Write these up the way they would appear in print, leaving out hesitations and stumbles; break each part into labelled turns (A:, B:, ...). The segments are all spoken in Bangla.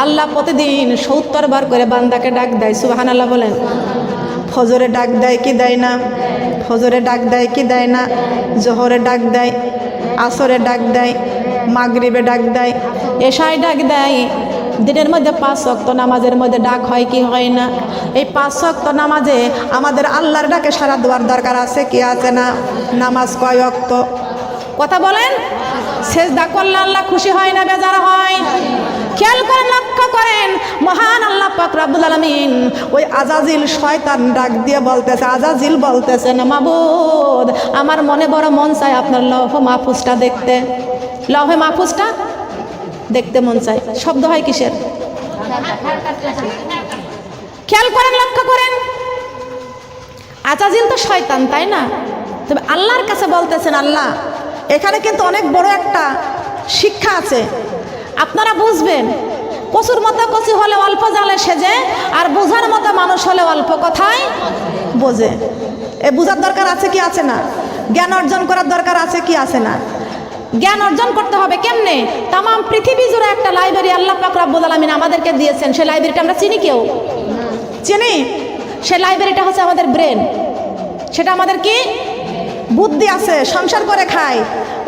A: আল্লাহ প্রতিদিন 70 বার করে বান্দাকে ডাক দেয়, সুবহানাল্লাহ বলেন। ফজরে ডাক দেয় কি দেয় না? ফজরে ডাক দেয় কি দেয় না? জোহরে ডাক দেয়, আসরে ডাক দেয়, মাগরিবে ডাক দেয়, এশায় ডাক দেয়। দিনের মধ্যে 5 ওয়াক্ত নামাজের মধ্যে ডাক হয় কি হয় না? এই 5 ওয়াক্ত নামাজে আমাদের আল্লাহর ডাকে সারা দেওয়ার দরকার আছে কি আছে না? নামাজ কয় ওয়াক্ত? কথা বলেন। সেজদা করলে আল্লাহ খুশি হয় না বেজার হয়? খেয়াল করে লক্ষ্য করেন, মহান আল্লাহ পাক রব্বুল আলামিন ওই আজাজিল শয়তান ডাক দিয়ে বলতেছে, আজাজিল বলতেছে না মাবুদ আমার মনে বড় মন চায় আপনার লৌহ মাহফুজটা দেখতে। লৌহে মাহফুজটা দেখতে মন চায়। শব্দ হয় কিসের? খেয়াল করেন, লক্ষ্য করেন। আজাজিল তো শয়তান, তাই না? তবে আল্লাহর কাছে বলতেছেন আল্লাহ এখানে কিন্তু অনেক বড় একটা শিক্ষা আছে, আপনারা বুঝবেন। কচুর মতো কচি হলে অল্প জালে সেজে, আর বোঝার মতো মানুষ হলে অল্প কথায় বোঝে। এ বোঝার দরকার আছে কি আছে না? জ্ঞান অর্জন করার দরকার আছে কি আছে না? জ্ঞান অর্জন করতে হবে কেমনে? তাম পৃথিবী জুড়ে একটা লাইব্রেরি আল্লাহ পাক রব্বুল আলামিন আমাদেরকে দিয়েছেন। সেই লাইব্রেরিটা আমরা চিনি কেউ? চিনি? সেই লাইব্রেরিটা হচ্ছে আমাদের ব্রেন। সেটা আমাদের কি? বুদ্ধি আছে, সংসার করে খায়,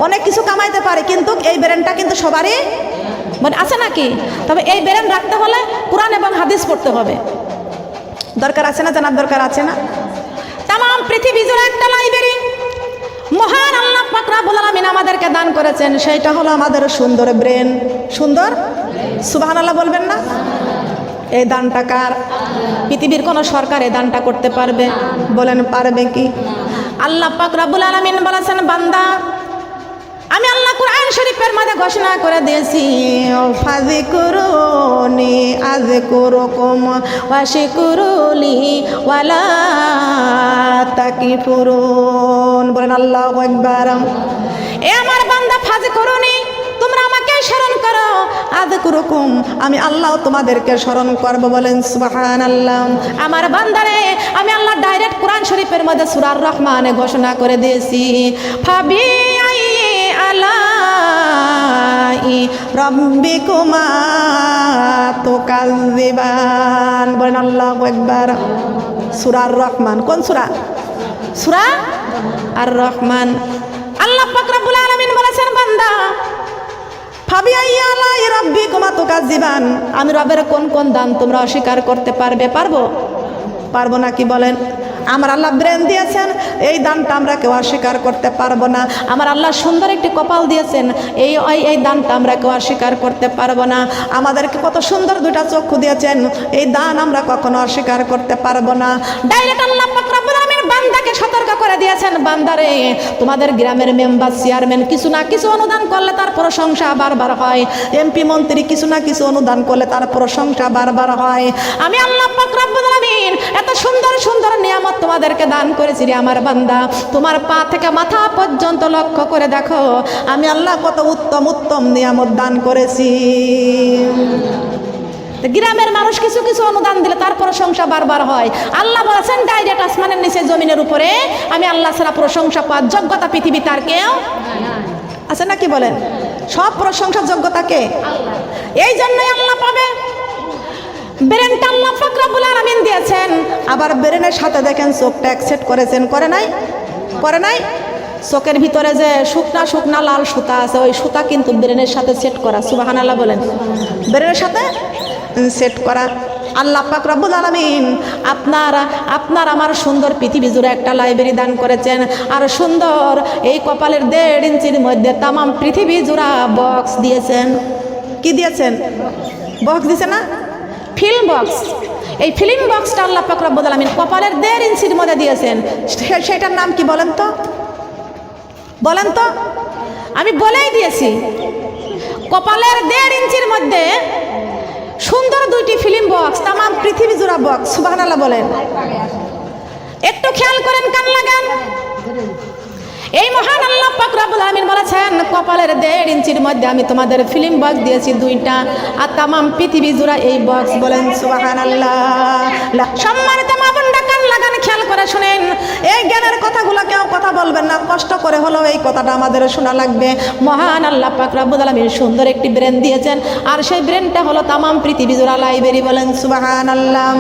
A: অনেক কিছু কামাইতে পারে, কিন্তু এই ব্রেনটা কিন্তু সবারই মানে আছে নাকি? তবে এই ব্রেন রাখতে হলে কোরআন এবং হাদিস পড়তে হবে। দরকার আছে না? জানার দরকার আছে না? তাম পৃথিবী জুড়ে একটা লাইব্রেরি মহান আল্লাহ পাক রব্বুল আলামিন আমাদেরকে দান করেছেন, সেইটা হলো আমাদের সুন্দর ব্রেন। সুন্দর, সুবহানাল্লাহ বলবেন না? এই দানটা কার? পৃথিবীর কোন সরকার এই দানটা করতে পারবে? বলেন পারবে কি? আল্লাহ পাক রব্বুল আলামিন বলেছেন বান্দা আমি আল্লাহ কুরআন শরীফের মধ্যে ঘোষণা করে দিয়েছি ফাযকুরুনি আযকুরুকুম ওয়াশকুরুলি ওয়ালা তাকফুরুন। বলেন আল্লাহু আকবার। এ আমার বান্দা ফাযকুরুনি, তোমরা আমাকে স্মরণ করো, আযকুরুকুম, আমি আল্লাহ তোমাদেরকে স্মরণ করব। বলেন সুবহানাল্লাহ। আমার বান্দারে আমি আল্লাহ ডাইরেক্ট কোরআন শরীফের মধ্যে সূরা আর রহমানে ঘোষণা করে দিয়েছি ফাবি আলাই রাব্বিকুমা তুকাযযিবান। বলেন আল্লাহু আকবার। সূরা আর রহমান কোন সূরা? সূরা আর রহমান। আল্লাহ পাক রব্বুল আলামিন বলেছেন বান্দা ফাবি আলাই রাব্বিকুমা তুকাযযিবান, আমি রবের কোন কোন দান তোমরা অস্বীকার করতে পারবে? পারবো? পারবো না কি বলেন? আমার আল্লাহ ব্রেন দিয়েছেন, এই দানটা আমরা কেউ অস্বীকার করতে পারবো না। আমার আল্লাহ সুন্দর একটি কপাল দিয়েছেন, এই দানটা আমরা কেউ অস্বীকার করতে পারবো না। আমাদেরকে কত সুন্দর দুটা চক্ষু দিয়েছেন, এই দান আমরা কখনো অস্বীকার করতে পারবো না। ডাইরেক্ট আল্লাহ পাক রব্বুল আলামিন বান্দাকে সতর্ক করে দিয়েছেন বান্দারে তোমাদের গ্রামের মেম্বার চেয়ারম্যান কিছু না কিছু অনুদান করলে তার প্রশংসা বারবার হয়, এমপি মন্ত্রী কিছু না কিছু অনুদান করলে তার প্রশংসা বারবার হয়। আমি আল্লাহ পাক রব্বুল আলামিন এত সুন্দর সুন্দর নিয়ামত তোমাদেরকে দান করেছি রে আমার বান্দা, তোমার পা থেকে মাথা পর্যন্ত লক্ষ্য করে দেখো আমি আল্লাহ কত উত্তম উত্তম নিয়ামত দান করেছি। গ্রামের মানুষ কিছু কিছু অনুদান দিলে তার প্রশংসা বারবার হয়। আল্লাহ বলেছেন ডাইরেক্ট আসমানের নিচে জমিনের উপরে আমি আল্লাহ ছাড়া প্রশংসা পাওয়ার যোগ্যতা পৃথিবী তার কেউ আছে নাকি? বলেন সব প্রশংসার যোগ্যতা কে? এই জন্যই আল্লাহ পাবে। ব্রেনটা আল্লাহ পাক রব্বুল আলামিন দিয়েছেন, আবার ব্রেনের সাথে দেখেন চোখটা সেট করেছেন, করে নাই? করে নাই? চোখের ভিতরে যে শুকনা শুকনা লাল সুতা আছে, ওই সুতা কিন্তু ব্রেনের সাথে সেট করা। সুবহানাল্লাহ বলেন। ব্রেনের সাথে সেট করা। আল্লাহ পাক রব্বুল আলামিন আপনার আমার সুন্দর পৃথিবী জুড়ে একটা লাইব্রেরি দান করেছেন, আর সুন্দর এই কপালের 1.5 ইঞ্চির মধ্যে তামাম পৃথিবী জুড়া বক্স দিয়েছেন। কি দিয়েছেন? বক্স দিয়েছে না? Film box. এই ফিল্ম বক্সটা আল্লাহ পাক রব্বুল আলামিন কপালের 1.5 ইঞ্চির মধ্যে দিয়েছেন। সেটার নাম কি বলেন তো? বলেন তো? আমি বলেই দিয়েছি, কপালের 1.5 ইঞ্চির মধ্যে সুন্দর 2টি ফিল্ম বক্স, তামাম পৃথিবী জুড়া বক্স। সুবহানাল্লাহ বলেন। একটু খেয়াল করেন, কান লাগান। এই মহান আল্লাহ পাক রব্বুল আলামিন বলেছেন কপালের 1.5 ইঞ্চির মধ্যে আমি তোমাদের ফিল্ম বক্স দিয়েছি 2টা, আর তামাম পৃথিবী জুড়া এই বক্স। বলেন সুবহানাল্লাহ। সম্মানিত মা বোনরা কান লাগান, খেয়াল করে শুনেন। এই জ্ঞানের কথাগুলো কেউ কথা বলবেন না, কষ্ট করে হলেও এই কথাটা আমাদের শোনা লাগবে। মহান আল্লাহ পাক রব্বুল আলামিন সুন্দর একটি ব্রেন দিয়েছেন, আর সেই ব্রেনটা হলো তামাম পৃথিবী জোড়া লাইব্রেরি। বলেন সুবহানাল্লাহ।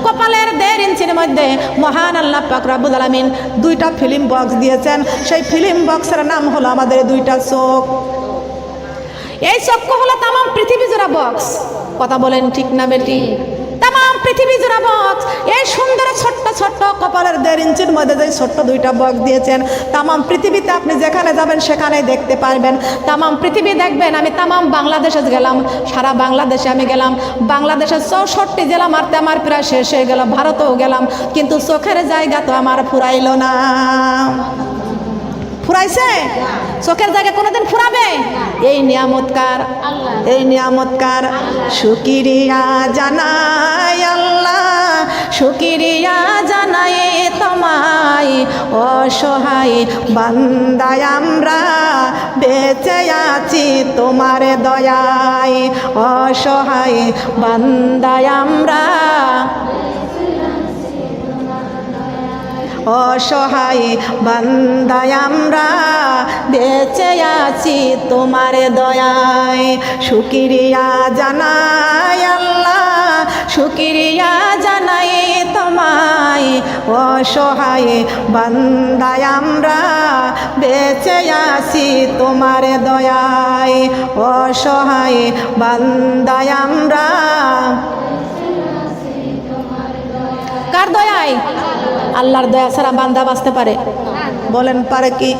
A: কপালের 1.5 ইঞ্চির মধ্যে মহান আল্লাহ পাক রব্বুল আলামিন 2টা ফিল্ম বক্স দিয়েছেন। সেই ফিল্ম বক্সের নাম হলো আমাদের 2টা চোখ। এই চক্ষু হলো তামাম পৃথিবী জোড়া বক্স। কথা বলেন ঠিক না বেটি? তামাম পৃথিবী জোড়া বক্স। এই সুন্দর ছোট্ট ছোট্ট কপালের 1.5 ইঞ্চির মধ্যে যে ছোট্ট 2টা বক্স দিয়েছেন, তামাম পৃথিবীতে আপনি যেখানে যাবেন সেখানেই দেখতে পারবেন। তামাম পৃথিবী দেখবেন। আমি তামাম বাংলাদেশে গেলাম, সারা বাংলাদেশে আমি গেলাম। বাংলাদেশের 64 জেলা মারতে আমার প্রায় শেষ হয়ে গেল। ভারতেও গেলাম, কিন্তু চোখের জায়গা তো আমার ফুরাইল না। ফুরাইছে? চোখের জায়গা কোনোদিন ফুরাবে? এই নিয়ামতকার, এই নিয়ামতকার শুকরিয়া জানাই আল্লাহ, শুকরিয়া জানাই তোমায়। অসহায় বান্দায় আমরা বেঁচে আছি তোমার দয়ায়। অসহায় বান্দায় আমরা, অসহায় বান্দায় আমরা বেঁচে আছি তোমার দয়ায়। শুকরিয়া জানাই আল্লাহ, শুকরিয়া জানাই তোমায়। অসহায় বান্দায় আমরা বেঁচে আছি তোমার দয়ায়। অসহায় বান্দায় আমরা। কার দয়ায়? আল্লাহর দয়া ছাড়া বান্দা বাঁচতে পারে? বলেন পারে কি?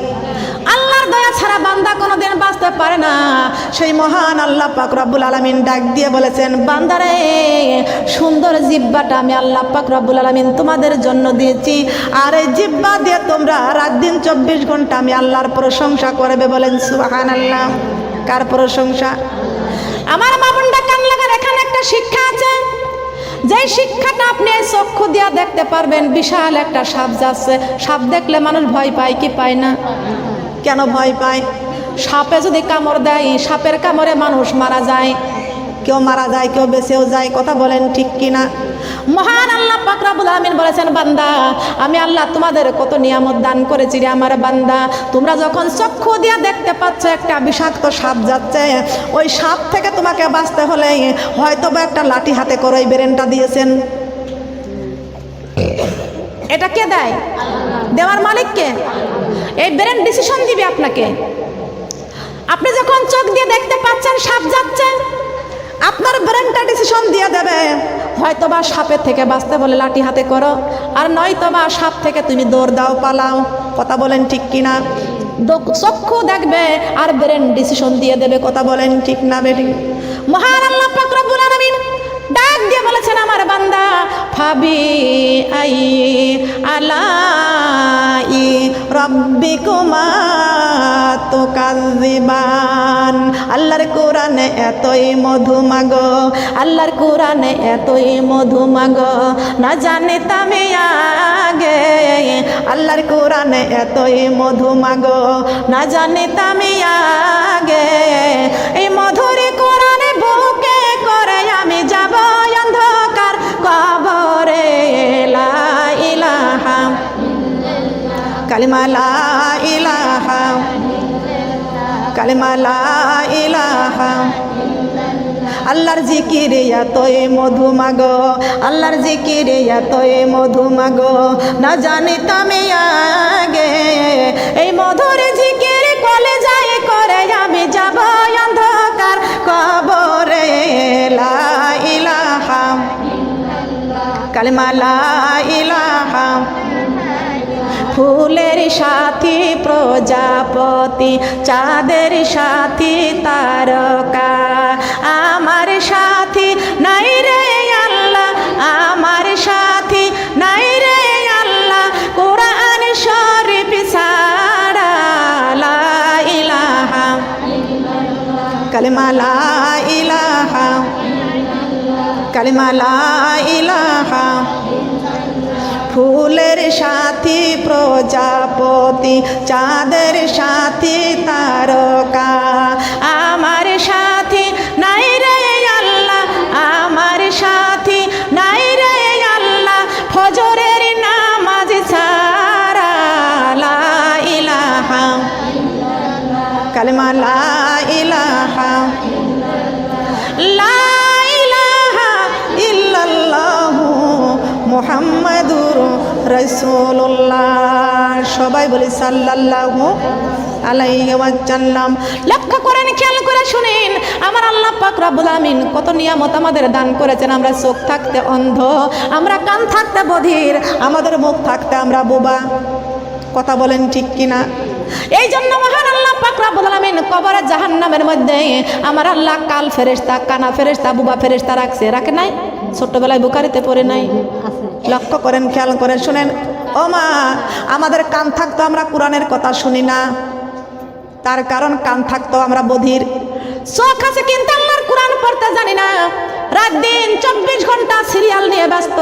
A: আল্লাহর দয়া ছাড়া বান্দা কোনোদিন বাঁচতে পারে না। সেই মহান আল্লাহ পাক রব্বুল আলামিন ডাক দিয়ে বলেছেন, বান্দারে সুন্দর জিহ্বাটা আমি আল্লাহ পাক রব্বুল আলামিন তোমাদের জন্য দিয়েছি, আর এই জিহ্বা দিয়ে তোমরা রাত দিন 24 ঘন্টা আমি আল্লাহর প্রশংসা করবে। বলেন সুবহানাল্লাহ। কার প্রশংসা? আমার মা বোনটা কান লাগার, এখানে একটা শিক্ষা আছে। যে শিক্ষাটা আপনি চক্ষু দিয়া দেখতে পারবেন। বিশাল একটা সাপ যাচ্ছে, সাপ দেখলে মানুষ ভয় পায় কি পায় না? কেন ভয় পায়? সাপে যদি কামড় দেয়, সাপের কামড়ে মানুষ মারা যায়। কেউ মারা যায়, কেউ বেঁচেও যায়। কথা বলেন ঠিক কিনা? মহান আল্লাহ পাক রব্বুল আলামিন বলেছেন, বান্দা আমি আল্লাহ তোমাদের কত নিয়ামত দান করেছি রে আমার বান্দা। তোমরা যখন চক্ষু দিয়ে দেখতে পাচ্ছ একটা বিষাক্ত সাপ যাচ্ছে, ওই সাপ থেকে তোমাকে বাঁচতে হলে হয়তো বা একটা লাঠি হাতে করে ওই ব্রেনটা দিয়েছেন। এটা কে দেয়? দেওয়ার মালিককে। এই ব্রেন ডিসিশন দিবে আপনাকে। আপনি যখন চোখ দিয়ে দেখতে পাচ্ছেন সাপ যাচ্ছে, আপনার ব্রেনটা ডিসিশন দিয়ে দেবে, হয়তোবা সাপের থেকে বাঁচতে বলে লাঠি হাতে করো, আর নয়তোবা সাপ থেকে তুমি দৌড় দাও, পালাও। কথা বলেন ঠিক কিনা? চক্ষু দেখবে আর ব্রেন ডিসিশন দিয়ে দেবে। কথা বলেন ঠিক না বেটি? মহান আল্লাহ পাক রব্বুল আলামিন ডাক দিয়ে বলেছেন, আমার বান্দা ফাবি আই আলাই রব্বিকুমা তুকাজ্জিবান। আল্লাহর কোরআনে এতই মধু মাগো, আল্লাহর কোরআনে এতই মধু মাগো, না জানিতাম আগে। আল্লাহর কোরআনে এতই মধু মাগো, না জানিতাম আগে। এই মধুর কোরআনে বুকে করে আমি যাব অন্ধকার কবরে। লা ইলাহা কালিমা, লা ইলাহা কালিমা, লা ইলাহা। আল্লাহর জিকিরে এতই মধু মাগো, আল্লাহর জিকিরে এতই মধু মাগো, না জানিতাম আগে। এই মধুর জিকির কলে যাই করে আমি যাব অন্ধকার কবরে। লা ইলাহা কালিমা, লা ইলাহা। ফুলের সাথী প্রজাপতি, চাঁদের সাথী তারকা, আমার সাথী নাই রে আল্লাহ, আমার সাথী নাই রে আল্লাহ, কোরআন শরীফ ছাড়া। লা ইলাহা কালিমা, লা ইলাহা কালিমা, লা ইলাহা। ফুলের সাথী প্রজাপতি, চাঁদের সাথী তারকা, আমার সাথী নাই রে আল্লাহ, আমার সাথী নাই রে আল্লাহ, ফজরের না রাসূলুল্লাহ। সবাই বলি সাল্লাল্লাহু আলাইহি ওয়াসাল্লাম। লক্ষ্য করেন, খেয়াল করে শুনেন, আমার আল্লাহ পাক রব্বুল আমিন কত নিয়ামত আমাদের দান করেছেন। আমরা চোখ থাকতে অন্ধ, আমরা কান থাকতে বধির, আমাদের মুখ থাকতে আমরা বোবা। কথা বলেন ঠিক কিনা? এই জন্য মহান আল্লাহ পাক রব্বুল আমিন কবরে জাহান্নামের মধ্যে আমার আল্লাহ কাল ফেরেশতা, কানা ফেরেশতা, বুবা ফেরেশতা রাখছে, রাখে নাই? ছোট্টবেলায় বুখারীতে পড়ে নাই? লক্ষ্য করেন, খেয়াল করে শুনেন। ও মা, আমাদের কান থাকতো আমরা কোরআনের কথা শুনি না, তার কারণ কান থাকতো আমরা বধির। চোখ আছে কিন্তু আল্লাহর কোরআন পড়তে জানি না। রাত দিন 24 ঘন্টা সিরিয়াল নিয়ে ব্যস্ত,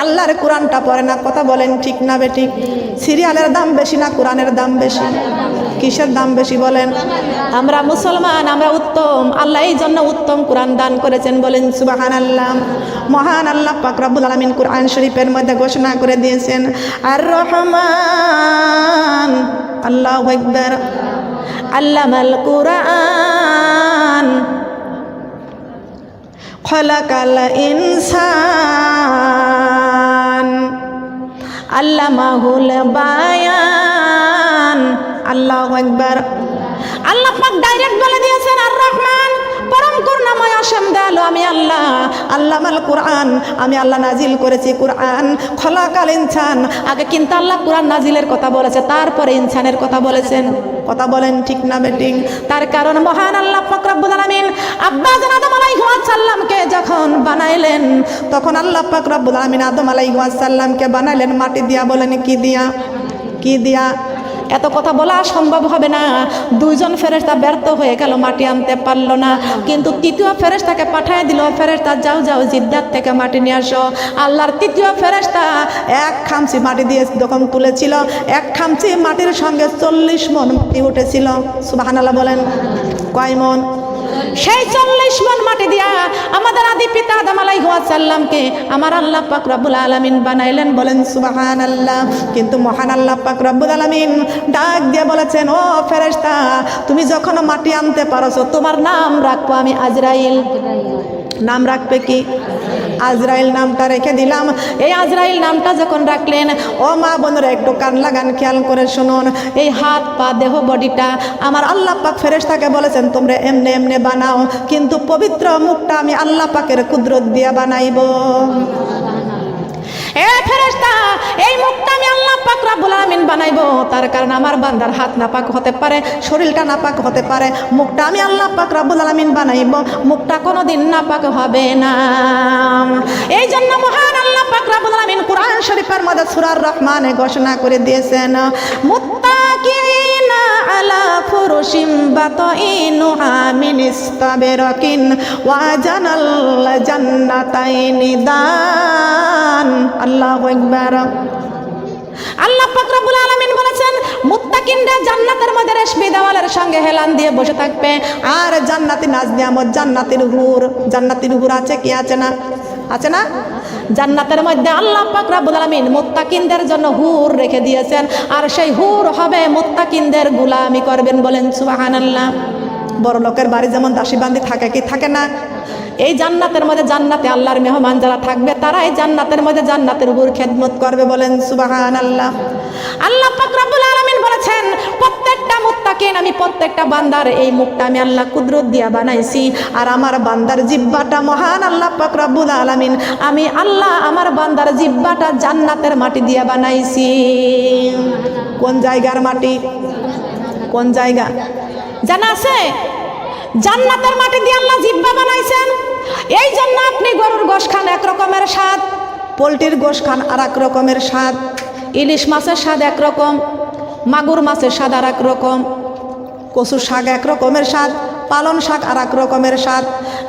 A: আল্লাহর কোরআনটা পড়ে না। কথা বলেন ঠিক না বেঠিক? সিরিয়ালের দাম বেশি না কোরআনের দাম বেশি? কিসের দাম বেশি বলেন? আমরা মুসলমান, আমরা উত্তম। আল্লাহ এই জন্য উত্তম কোরআন দান করেছেন, বলেন সুবহানাল্লাহ। মহান আল্লাহ পাক রব্বুল আলামিন কোরআন শরীফের মধ্যে ঘোষণা করে দিয়েছেন, আর রহমান, আল্লাহু আকবার, আল্লামাল কুরআন, খলাকাল ইনসান, আল্লামাহুল বায়ান। আল্লাহু আকবার। আল্লাহ পাক ডাইরেক্ট বলে দিয়েছেন, আর রহমান, পরম করুণাময় অসীম দয়ালু আমি আল্লাহ। আল্লামাল কুরআন, আমি আল্লাহ নাজিল করেছি কুরআন। খলাকাল ইনসান, আগে কিন্তু আল্লাহ কুরআন নাজিলের কথা বলেছে, তারপরে ইনসানের কথা বলেছেন। কথা বলেন ঠিক না বেঠিক? তার কারণ মহান আল্লাহ পাক রব্বুল আলামিন আব্বা জান আদম আলাইহিস সালামকে যখন বানাইলেন, তখন আল্লাহ পাক রব্বুল আলামিন আদম আলাইহিস সালামকে বানাইলেন মাটি দিয়া। বলেন কি দিয়া? কি দিয়া? এত কথা বলা সম্ভব হবে না। দুইজন ফেরেশতা ব্যর্থ হয়ে গেল, মাটি আনতে পারলো না, কিন্তু তৃতীয় ফেরেশতাকে পাঠিয়ে দিল, ফেরেশতা যাও যাও জিদ্দাত থেকে মাটি নিয়ে আসো। আল্লাহর তৃতীয় ফেরেশতা এক খামচি মাটি দিয়ে যখন তুলেছিল, এক খামচি মাটির সঙ্গে 40 মণ মাটি উঠেছিল। সুবহানাল্লাহ বলেন। কয় মণ? সেই 40 মণ মাটি দিয়া আমাদের আদি পিতা আদম আলাইহিস সালামকে আমার আল্লাহ পাক রব্বুল আলামিন বানাইলেন। বলেন সুবহানাল্লাহ। কিন্তু মহান আল্লাহ পাক রব্বুল আলামিন ডাক দিয়ে বলেছেন, ও ফেরেশতা, তুমি যখন মাটি আনতে পারছো, তোমার নাম রাখবো আমি আজরাইল। নাম রাখবে কি? আজরাইল নামটা রেখে দিলাম। এই আজরাইল নামটা যখন রাখলেন, ও মা বোনেরা একটু কান লাগান, খেয়াল করে শুনুন। এই হাত পা দেহ বডিটা আমার আল্লাহ পাক ফেরেশতাকে বলেছেন তোমরা এমনে এমনে বানাও, কিন্তু পবিত্র মুখটা আমি আল্লাহ পাকের কুদরত দিয়ে বানাইব। এ ফেরেশতা, এই মুখটা আমি আল্লাহ পাক রব্বুল আলামিন বানাইবো, তার কারণ আমার বান্দার হাত নাপাক হতে পারে, শরীরটা নাপাক হতে পারে, মুখটা আমি আল্লাহ পাক রব্বুল আলামিন বানাইবো, মুখটা কোনোদিন নাপাক হবে না। এই জন্য মহান আল্লাহ পাক রব্বুল আলামিন কোরআন শরীফের মধ্যে সূরা রহমানে ঘোষণা করে দিয়েছেন, মুত্তাকিনা আলা ফুরুশিম বাতাইনুহা মিন ইস্তাবরাকিন ওয়া জানাল জান্নাতাইনি দান। আল্লাহু আকবার। আল্লাহ পাক রব্বুল আলামিন বলেছেন, মুত্তাকিনরা জান্নাতের মধ্যে রেশমি দেওয়ালের সঙ্গে হেলান দিয়ে বসে থাকবে, আর জান্নাতি নাজ নিয়ামত, জান্নাতের হুর। জান্নাতের হুর আছে কি আছে না? আছে না? জান্নাতের মধ্যে আল্লাহ পাক রব্বুল আলামিন মুত্তাকিনদের জন্য হুর রেখে দিয়েছেন, আর সেই হুর হবে মুত্তাকিনদের গোলামি করবেন। বলেন সুবহানাল্লাহ। বড় লোকের বাড়ি যেমন দাসী বান্দি থাকে কি থাকে না? এই জান্নাতের মধ্যে জান্নাতে আল্লাহর মেহমান যারা থাকবে, তারা এই জান্নাতের মধ্যে জান্নাতের হুর খেদমত করবে। বলেন সুবহানাল্লাহ। আল্লাহ পাক রব্বুল আলামিন বলেছেন, প্রত্যেকটা মুত্তাকিন, আমি প্রত্যেকটা বান্দার এই মুখটা আমি আল্লাহ কুদরত দিয়া বানাইছি, আর আমার বান্দার জিহ্বাটা মহান আল্লাহ পাক রব্বুল আলামিন, আমি আল্লাহ আমার বান্দার জিহ্বাটা জান্নাতের মাটি দিয়া বানাইছি। কোন জায়গার মাটি? কোন জায়গা জানা আছে? জান্নাতের মাটি দিয়ে আল্লাহ জিহ্বা বানাইছেন। এই জন্য আপনি গরুর গোশ খান এক রকমের স্বাদ, পোলট্রির গোশ খান আর এক রকমের স্বাদ, ইলিশ মাছের স্বাদ একরকম, মাগুর মাছের স্বাদ আর এক রকম, কচু শাক এক রকমের স্বাদ, পালন শাক আর এক রকমের স্বাদ,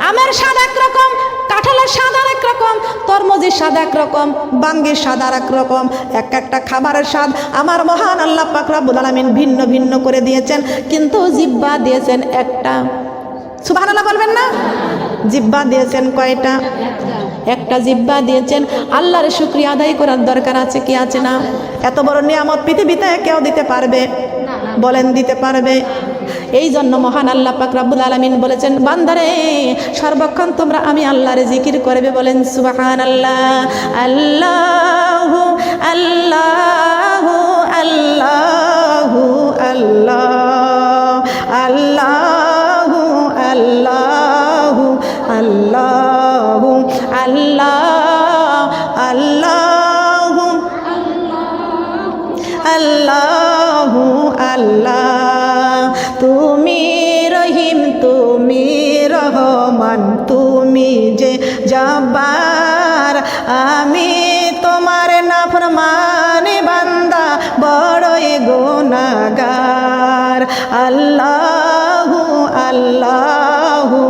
A: আমের স্বাদ একরকম, কাঁঠালের স্বাদ আর একরকম, তরমুজের স্বাদ একরকম, বাঙ্গির স্বাদ আর একরকম। এক একটা খাবারের স্বাদ আমার মহান আল্লাহ পাক রব্বুল আলামিন ভিন্ন ভিন্ন করে দিয়েছেন, কিন্তু জিহ্বা দিয়েছেন একটা। সুবহানাল্লাহ বলবেন না? জিহ্বা দিয়েছেন কয়টা? একটা জিহ্বা দিয়েছেন। আল্লাহর শুকরিয়া আদায় করার দরকার আছে কি আছে না? এত বড় নিয়ামত পৃথিবীতে কেউ দিতে পারবে? বলেন দিতে পারবে? এই জন্য মহান আল্লাহ পাক রব্বুল আলামিন বলেছেন, বান্দারে সর্বক্ষণ তোমরা আমি আল্লাহর জিকির করবে। বলেন সুবহানাল্লাহ। আল্লাহু আল্লাহু আল্লাহু আল্লাহ, আল্লাহু আল্লাহু আল্লাহু আল্লাহ, আল্লাহু আল্লাহু আল্লাহ। তুমি রহিম, তুমি রহমান, তুমি যে জব্বার, আমি তোমার নাফরমানি বান্দা, বড়ই গুনাহগার। আল্লাহু আল্লাহু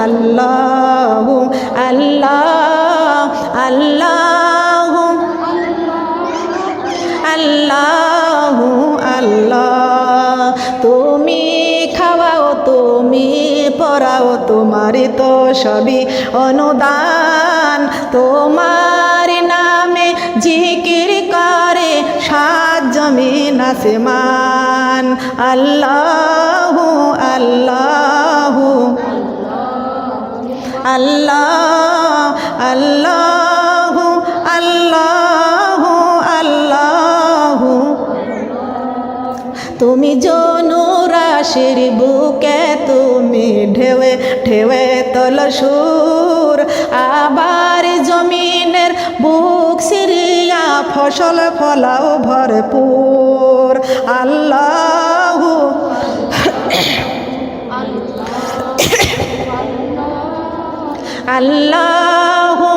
A: আল্লাহু আল্লাহ, আল্লাহু আল্লাহু আল্লাহ। তুমি খাওয়াও, তুমি পড়াও, তোমারই তো সবই অনুদান। তোমার নামে জিকির করে সাত জমিন আসমান। আল্লাহু আল্লাহু আল্লাহ, আল্লাহু আল্লাহু আল্লাহু। তুমি জনুরাশির বুকে, তুমি ঢেউে ঢেউে তোল সুর, আবার জমিনের বুক সিরিয়া ফসল ফলাও ভরপুর। আল্লাহু আল্লাহু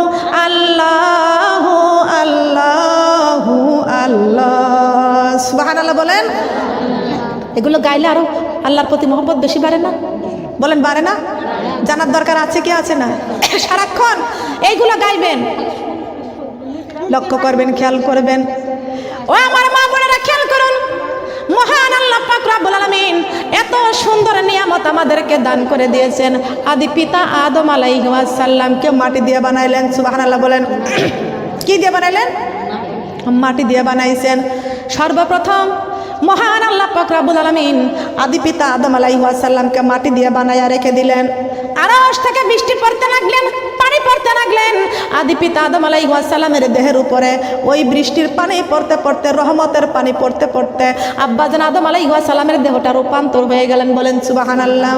A: আল্লাহু আল্লাহু আল্লাহ। সুবহানাল্লাহ বলেন। এগুলো গাইলে আরো আল্লাহর প্রতি মহব্বত বেশি বাড়ে না? বলেন বাড়ে না? জানার দরকার আছে কি আছে না? সারাক্ষণ এইগুলো গাইবেন, লক্ষ্য করবেন, খেয়াল করবেন। ও আমার মা বোনেরা, খেয়াল করুন, মহান আল্লাহ পাক রব্বুল আলামিন এত সুন্দর নিয়ামত আমাদেরকে দান করে দিয়েছেন। আদি পিতা আদম আলাইহিস সালামকে মাটি দিয়ে বানাইলেন। সুবহানাল্লাহ বলেন। কি দিয়ে বানাইলেন? মাটি দিয়ে বানাইছেন। সর্বপ্রথম মহান আল্লাহ পাক রব্বুল আলামিন আদি পিতা আদম আলাইহিস সালামকে মাটি দিয়ে বানায়া রেখে দিলেন। আরশ থেকে বৃষ্টি পড়তে লাগলেন, পানি পড়তে লাগলেন আদি পিতা আদম আলাইহিস সালামের দেহের উপরে। ওই বৃষ্টির পানি পড়তে পড়তে, রহমতের পানি পড়তে পড়তে আব্বাজান আদম আলাইহিস সালামের দেহটা রূপান্তর হয়ে গেলেন। বলেন সুবহানাল্লাহ।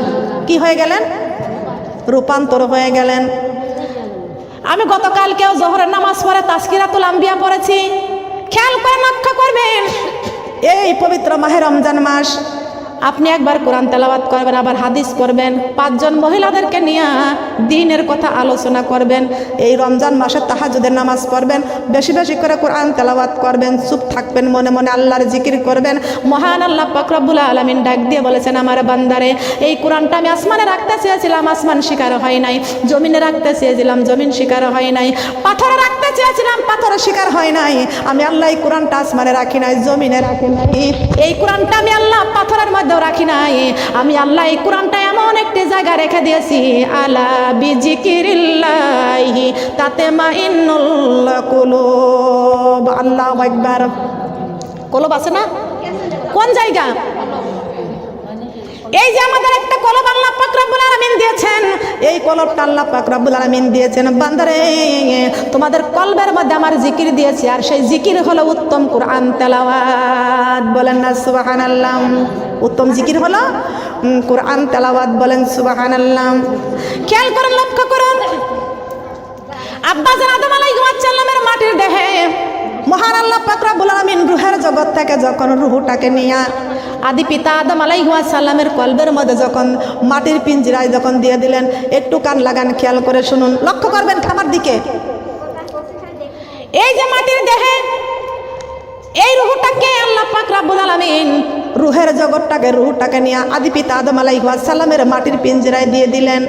A: কি হয়ে গেলেন? রূপান্তর হয়ে গেলেন। আমি গতকালকেও জোহরের নামাজ পড়ে তাজকিরাতুল আম্বিয়া পড়েছি। খেয়াল করে লক্ষ্য করবেন, এই পবিত্র মাহে রমজান মাস আপনি একবার কোরআন তেলাওয়াত করবেন, আবার হাদিস করবেন, 5 জন মহিলাদেরকে নিয়ে দ্বীনের কথা আলোচনা করবেন। এই রমজান মাসে তাহাজ্জুদের নামাজ পড়বেন, বেশি বেশি করে কোরআন তেলাওয়াত করবেন, চুপ থাকবেন, মনে মনে আল্লাহর জিকির করবেন। মহান আল্লাহ পাক রব্বুল আলামিন ডাক দিয়ে বলেছেন, আমার বান্দারে, এই কোরআনটা আমি আসমানে রাখতে চেয়েছিলাম, আসমান শিকার হয় নাই। জমিনে রাখতে চেয়েছিলাম, জমিন শিকার হয় নাই। পাথরে রাখতে চেয়েছিলাম, পাথর শিকার হয় নাই। আমি আল্লাহ এই কোরআনটা আসমানে রাখি নাই, জমিনে রাখি নাই। এই কোরআনটা আমি আল্লাহ পাথরের মধ্যে রাখি নাই। আমি আল্লাহ এই কোরআনটা এমন একটি জায়গা রেখে দিয়েছি, আলা বিজিকিরিল্লাহি তাতমাইন্নুল কুলুব। আল্লাহু আকবার। কলব আছে না? কোন জায়গা? এই যে আমাদের একটা কলব আল্লাহ পাক রব্বুল আলামিন দিয়েছেন, এই কলবটা আল্লাহ পাক রব্বুল আলামিন দিয়েছেন। বান্দারে, তোমাদের কলবের মধ্যে আমার জিকির দিয়েছি, আর সেই জিকির হলো উত্তম কোরআন তেলাওয়াত। বলেন না সুবহানাল্লাহ। উত্তম জিকির হলো কোরআন তেলাওয়াত। বলেন সুবহানাল্লাহ। খেয়াল করুন, লক্ষ্য করুন, আব্বাজান আদম আলাইহিস সালামের মাটির দেহে মহান আল্লাহ পাক রব্বুল আলামিন রূহের জগৎ থেকে যখন রূহটাকে নিয়ে আদি পিতা আদম আলাইহিস সালামের কলবের মধ্যে যখন মাটির পিঞ্জরায় যখন দিয়ে দিলেন, একটু কান লাগান, খেয়াল করে শুনুন, লক্ষ্য করবেন আমার দিকে। এই যে মাটির দেহে এই রূহটাকে আল্লাহ পাক রব্বুল আলামিন রূহের জগৎটাকে, রূহটাকে নিয়ে আদি পিতা আদম আলাইহিস সালামের মাটির পিঞ্জরায় দিয়ে দিলেন।